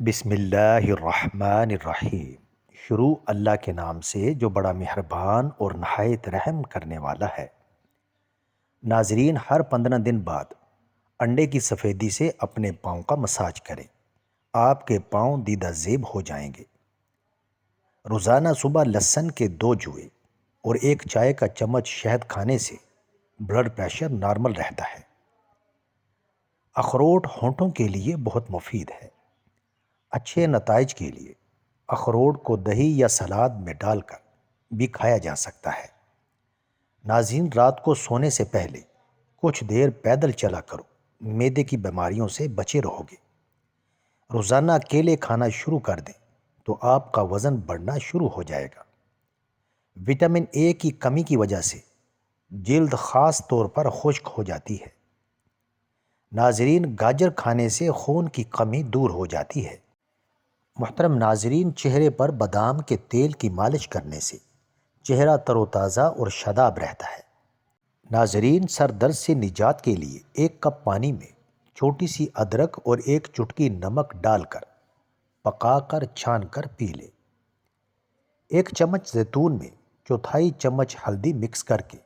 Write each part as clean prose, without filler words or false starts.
بسم اللہ الرحمن الرحیم۔ شروع اللہ کے نام سے جو بڑا مہربان اور نہایت رحم کرنے والا ہے۔ ناظرین، ہر 15 دن بعد انڈے کی سفیدی سے اپنے پاؤں کا مساج کریں۔ آپ کے پاؤں دیدہ زیب ہو جائیں گے۔ روزانہ صبح لہسن کے 2 جوئے اور 1 چائے کا چمچ شہد کھانے سے بلڈ پریشر نارمل رہتا ہے۔ اخروٹ ہونٹوں کے لیے بہت مفید ہے۔ اچھے نتائج کے لیے اخروٹ کو دہی یا سلاد میں ڈال کر بھی کھایا جا سکتا ہے۔ ناظرین، رات کو سونے سے پہلے کچھ دیر پیدل چلا کرو، معدے کی بیماریوں سے بچے رہو گے۔ روزانہ کیلے کھانا شروع کر دیں تو آپ کا وزن بڑھنا شروع ہو جائے گا۔ وٹامن اے کی کمی کی وجہ سے جلد خاص طور پر خشک ہو جاتی ہے۔ ناظرین، گاجر کھانے سے خون کی کمی دور ہو جاتی ہے۔ محترم ناظرین، چہرے پر بادام کے تیل کی مالش کرنے سے چہرہ تر و تازہ اور شاداب رہتا ہے۔ ناظرین، سر درد سے نجات کے لیے 1 کپ پانی میں چھوٹی سی ادرک اور 1 چٹکی نمک ڈال کر پکا کر چھان کر پی لیں۔ 1 چمچ زیتون میں 1/4 چمچ ہلدی مکس کر کے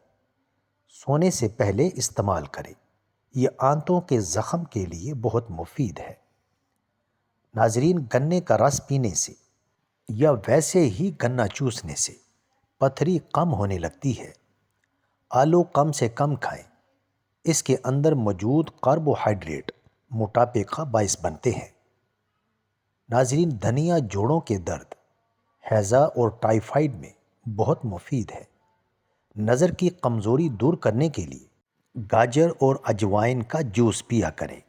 سونے سے پہلے استعمال کریں۔ یہ آنتوں کے زخم کے لیے بہت مفید ہے۔ ناظرین، گنے کا رس پینے سے یا ویسے ہی گنا چوسنے سے پتھری کم ہونے لگتی ہے۔ آلو کم سے کم کھائیں۔ اس کے اندر موجود کاربوہائیڈریٹ موٹاپے کا باعث بنتے ہیں۔ ناظرین، دھنیا جوڑوں کے درد، ہیضہ اور ٹائیفائڈ میں بہت مفید ہے۔ نظر کی کمزوری دور کرنے کے لیے گاجر اور اجوائن کا جوس پیا کریں۔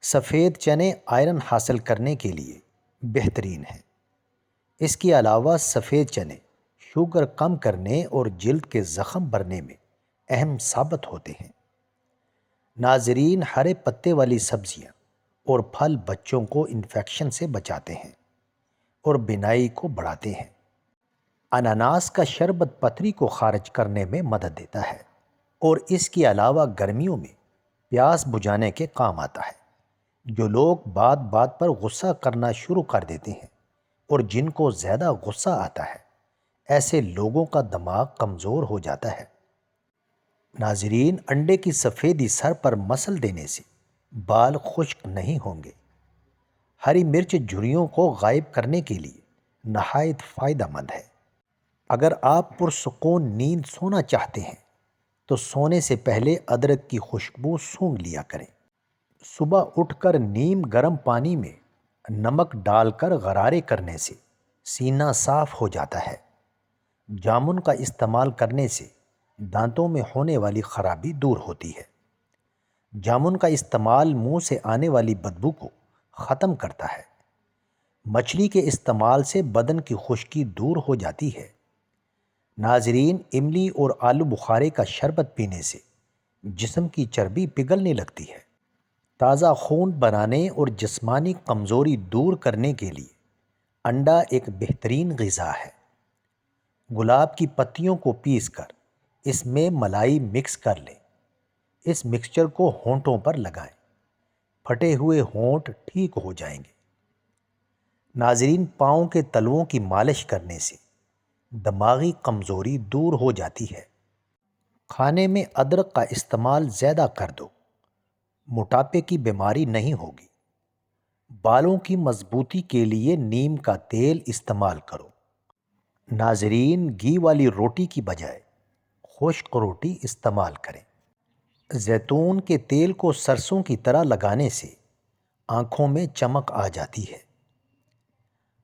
سفید چنے آئرن حاصل کرنے کے لیے بہترین ہیں۔ اس کے علاوہ سفید چنے شوگر کم کرنے اور جلد کے زخم بھرنے میں اہم ثابت ہوتے ہیں۔ ناظرین، ہرے پتے والی سبزیاں اور پھل بچوں کو انفیکشن سے بچاتے ہیں اور بینائی کو بڑھاتے ہیں۔ اناناس کا شربت پتھری کو خارج کرنے میں مدد دیتا ہے اور اس کے علاوہ گرمیوں میں پیاس بجھانے کے کام آتا ہے۔ جو لوگ بات بات پر غصہ کرنا شروع کر دیتے ہیں اور جن کو زیادہ غصہ آتا ہے، ایسے لوگوں کا دماغ کمزور ہو جاتا ہے۔ ناظرین، انڈے کی سفیدی سر پر مسل دینے سے بال خشک نہیں ہوں گے۔ ہری مرچ جھریوں کو غائب کرنے کے لیے نہایت فائدہ مند ہے۔ اگر آپ پرسکون نیند سونا چاہتے ہیں تو سونے سے پہلے ادرک کی خوشبو سونگھ لیا کریں۔ صبح اٹھ کر نیم گرم پانی میں نمک ڈال کر غرارے کرنے سے سینہ صاف ہو جاتا ہے۔ جامن کا استعمال کرنے سے دانتوں میں ہونے والی خرابی دور ہوتی ہے۔ جامن کا استعمال منہ سے آنے والی بدبو کو ختم کرتا ہے۔ مچھلی کے استعمال سے بدن کی خشکی دور ہو جاتی ہے۔ ناظرین، املی اور آلو بخارے کا شربت پینے سے جسم کی چربی پگھلنے لگتی ہے۔ تازہ خون بنانے اور جسمانی کمزوری دور کرنے کے لیے انڈا ایک بہترین غذا ہے۔ گلاب کی پتیوں کو پیس کر اس میں ملائی مکس کر لیں۔ اس مکسچر کو ہونٹوں پر لگائیں۔ پھٹے ہوئے ہونٹ ٹھیک ہو جائیں گے۔ ناظرین، پاؤں کے تلوؤں کی مالش کرنے سے دماغی کمزوری دور ہو جاتی ہے۔ کھانے میں ادرک کا استعمال زیادہ کر دو، موٹاپے کی بیماری نہیں ہوگی۔ بالوں کی مضبوطی کے لیے نیم کا تیل استعمال کرو۔ ناظرین، گھی والی روٹی کی بجائے خشک روٹی استعمال کریں۔ زیتون کے تیل کو سرسوں کی طرح لگانے سے آنکھوں میں چمک آ جاتی ہے۔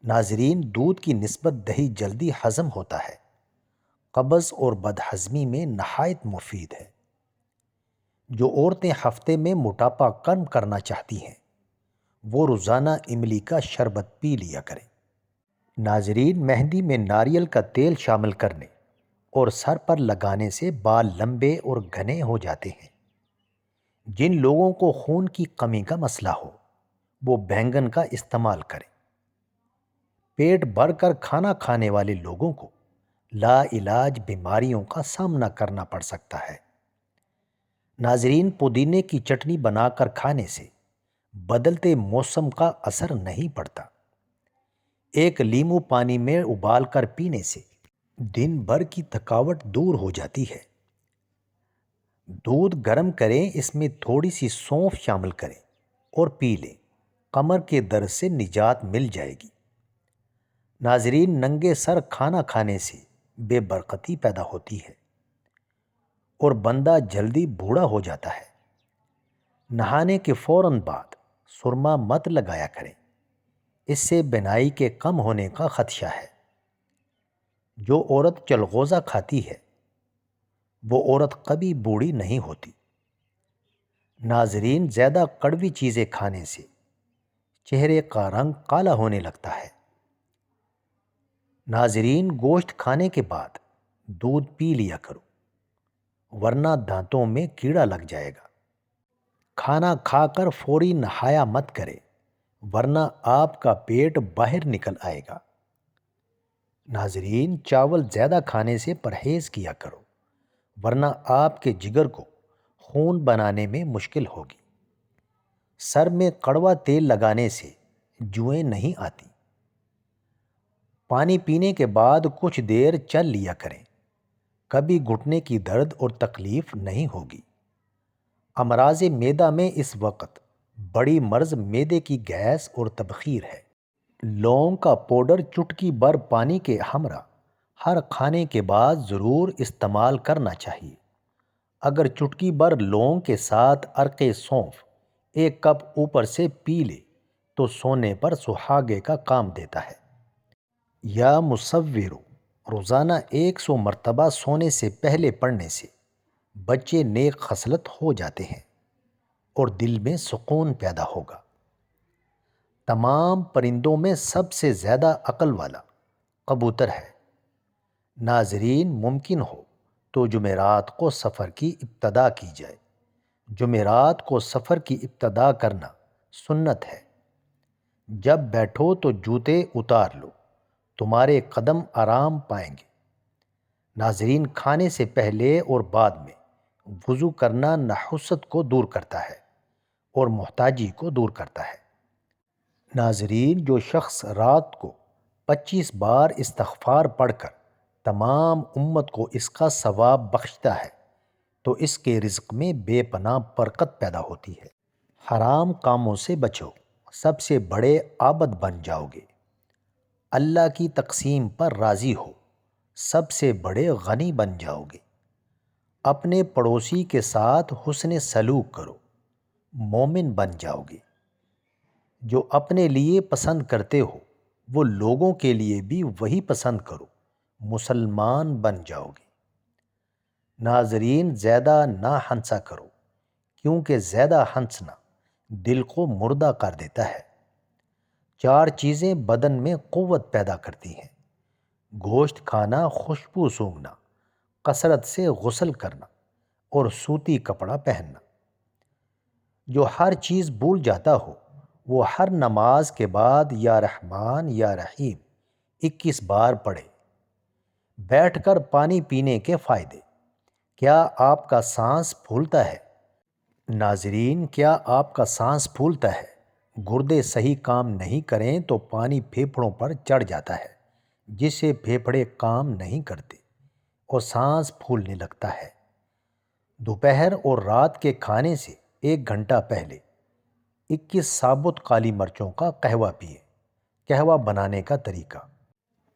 ناظرین، دودھ کی نسبت دہی جلدی ہضم ہوتا ہے۔ قبض اور بدہضمی میں نہایت مفید ہے۔ جو عورتیں ہفتے میں موٹاپا کم کرنا چاہتی ہیں وہ روزانہ املی کا شربت پی لیا کریں۔ ناظرین، مہندی میں ناریل کا تیل شامل کرنے اور سر پر لگانے سے بال لمبے اور گھنے ہو جاتے ہیں۔ جن لوگوں کو خون کی کمی کا مسئلہ ہو وہ بینگن کا استعمال کریں۔ پیٹ بھر کر کھانا کھانے والے لوگوں کو لا علاج بیماریوں کا سامنا کرنا پڑ سکتا ہے۔ ناظرین، پودینے کی چٹنی بنا کر کھانے سے بدلتے موسم کا اثر نہیں پڑتا۔ ایک لیمو پانی میں ابال کر پینے سے دن بھر کی تھکاوٹ دور ہو جاتی ہے۔ دودھ گرم کریں، اس میں تھوڑی سی سونف شامل کریں اور پی لیں، کمر کے درد سے نجات مل جائے گی۔ ناظرین، ننگے سر کھانا کھانے سے بے برکتی پیدا ہوتی ہے اور بندہ جلدی بوڑھا ہو جاتا ہے۔ نہانے کے فوراً بعد سرما مت لگایا کریں، اس سے بینائی کے کم ہونے کا خدشہ ہے۔ جو عورت چلغوزہ کھاتی ہے وہ عورت کبھی بوڑھی نہیں ہوتی۔ ناظرین، زیادہ کڑوی چیزیں کھانے سے چہرے کا رنگ کالا ہونے لگتا ہے۔ ناظرین، گوشت کھانے کے بعد دودھ پی لیا کرو، ورنہ دانتوں میں کیڑا لگ جائے گا۔ کھانا کھا کر فوری نہایا مت کرے، ورنہ آپ کا پیٹ باہر نکل آئے گا۔ ناظرین، چاول زیادہ کھانے سے پرہیز کیا کرو، ورنہ آپ کے جگر کو خون بنانے میں مشکل ہوگی۔ سر میں کڑوا تیل لگانے سے جوئیں نہیں آتی۔ پانی پینے کے بعد کچھ دیر چل لیا کریں، کبھی گھٹنے کی درد اور تکلیف نہیں ہوگی۔ امراض معدہ میں اس وقت بڑی مرض معدے کی گیس اور تبخیر ہے۔ لونگ کا پاؤڈر چٹکی بھر پانی کے ہمراہ ہر کھانے کے بعد ضرور استعمال کرنا چاہیے۔ اگر چٹکی بھر لونگ کے ساتھ عرق سونف 1 کپ اوپر سے پی لے تو سونے پر سہاگے کا کام دیتا ہے۔ یا مصورو، روزانہ 100 مرتبہ سونے سے پہلے پڑھنے سے بچے نیک خصلت ہو جاتے ہیں اور دل میں سکون پیدا ہوگا۔ تمام پرندوں میں سب سے زیادہ عقل والا کبوتر ہے۔ ناظرین، ممکن ہو تو جمعرات کو سفر کی ابتدا کی جائے۔ جمعرات کو سفر کی ابتدا کرنا سنت ہے۔ جب بیٹھو تو جوتے اتار لو، تمہارے قدم آرام پائیں گے۔ ناظرین، کھانے سے پہلے اور بعد میں وضو کرنا نحوست کو دور کرتا ہے اور محتاجی کو دور کرتا ہے۔ ناظرین، جو شخص رات کو 25 بار استغفار پڑھ کر تمام امت کو اس کا ثواب بخشتا ہے تو اس کے رزق میں بے پناہ برکت پیدا ہوتی ہے۔ حرام کاموں سے بچو، سب سے بڑے عابد بن جاؤ گے۔ اللہ کی تقسیم پر راضی ہو، سب سے بڑے غنی بن جاؤ گے۔ اپنے پڑوسی کے ساتھ حسن سلوک کرو، مومن بن جاؤ گے۔ جو اپنے لیے پسند کرتے ہو وہ لوگوں کے لیے بھی وہی پسند کرو، مسلمان بن جاؤ گے۔ ناظرین، زیادہ نہ ہنسا کرو، کیونکہ زیادہ ہنسنا دل کو مردہ کر دیتا ہے۔ 4 چیزیں بدن میں قوت پیدا کرتی ہیں: گوشت کھانا، خوشبو سونگھنا، کثرت سے غسل کرنا اور سوتی کپڑا پہننا۔ جو ہر چیز بھول جاتا ہو وہ ہر نماز کے بعد یا رحمان یا رحیم 21 بار پڑھے۔ بیٹھ کر پانی پینے کے فائدے۔ کیا آپ کا سانس پھولتا ہے؟ ناظرین، کیا آپ کا سانس پھولتا ہے؟ گردے صحیح کام نہیں کریں تو پانی پھیپھڑوں پر چڑھ جاتا ہے، جس سے پھیپھڑے کام نہیں کرتے اور سانس پھولنے لگتا ہے۔ دوپہر اور رات کے کھانے سے 1 گھنٹہ پہلے 21 ثابت کالی مرچوں کا قہوہ پئیں۔ قہوہ بنانے کا طریقہ: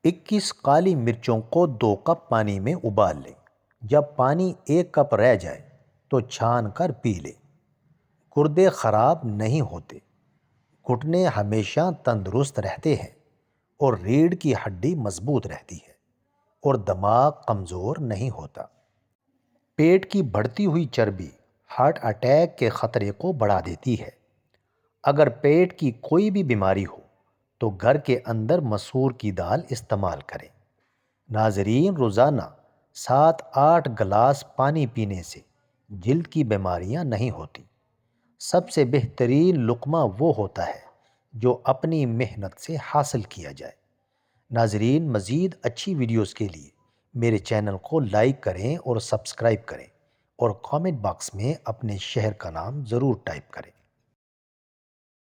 21 کالی مرچوں کو 2 کپ پانی میں ابال لیں۔ جب پانی 1 کپ رہ جائے تو چھان کر پی لیں۔ گردے خراب نہیں ہوتے، گھٹنے ہمیشہ تندرست رہتے ہیں اور ریڑھ کی ہڈی مضبوط رہتی ہے اور دماغ کمزور نہیں ہوتا۔ پیٹ کی بڑھتی ہوئی چربی ہارٹ اٹیک کے خطرے کو بڑھا دیتی ہے۔ اگر پیٹ کی کوئی بھی بیماری ہو تو گھر کے اندر مسور کی دال استعمال کریں۔ ناظرین، روزانہ 7-8 گلاس پانی پینے سے جلد کی بیماریاں نہیں ہوتی۔ سب سے بہترین لقمہ وہ ہوتا ہے جو اپنی محنت سے حاصل کیا جائے۔ ناظرین، مزید اچھی ویڈیوز کے لیے میرے چینل کو لائک کریں اور سبسکرائب کریں اور کامنٹ باکس میں اپنے شہر کا نام ضرور ٹائپ کریں۔